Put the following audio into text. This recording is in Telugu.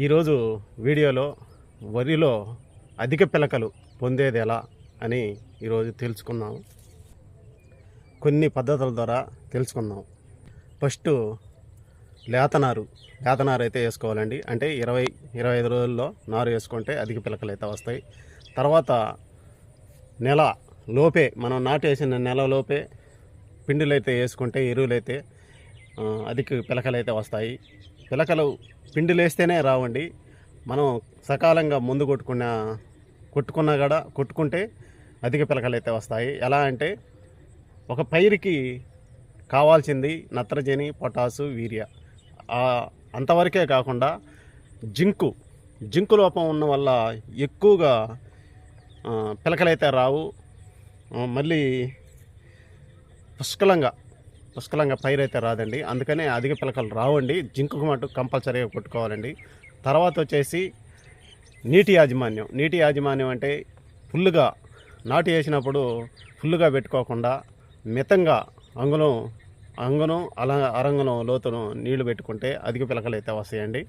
ఈరోజు వీడియోలో వరిలో అధిక పిలకలు పొందేది ఎలా అని ఈరోజు తెలుసుకుందాం. కొన్ని పద్ధతుల ద్వారా తెలుసుకుందాం. ఫస్ట్ లేతనారు అయితే వేసుకోవాలండి. అంటే 20-25 రోజుల్లో నారు వేసుకుంటే అధిక పిలకలు అయితే వస్తాయి. తర్వాత నెల లోపే మనం నాటేసిన నెల లోపే పిండిలు అయితే వేసుకుంటే ఎరువులైతే అధిక పిలకలు అయితే వస్తాయి. పిలకలు పిండిలు వేస్తేనే రావండి. మనం సకాలంగా ముందు కొట్టుకున్నా కూడా కొట్టుకుంటే అధిక పిలకలు అయితే వస్తాయి. ఎలా అంటే ఒక పైరుకి కావాల్సింది నత్రజని, పొటాసు, వీర్య. అంతవరకే కాకుండా జింకు లోపం ఉన్న వల్ల ఎక్కువగా పిలకలైతే రావు. మళ్ళీ పుష్కలంగా పైరు అయితే రాదండి. అందుకనే అధిక పిలకలు రావండి. జింకు మటుకు కంపల్సరీగా కొట్టుకోవాలండి. తర్వాత వచ్చేసి నీటి యాజమాన్యం అంటే ఫుల్లుగా నాటు వేసినప్పుడు ఫుల్లుగా పెట్టుకోకుండా మితంగా అంగుళం అరంగుళం లోతును నీళ్లు పెట్టుకుంటే అధిక పిలకలు అయితే వస్తాయండి.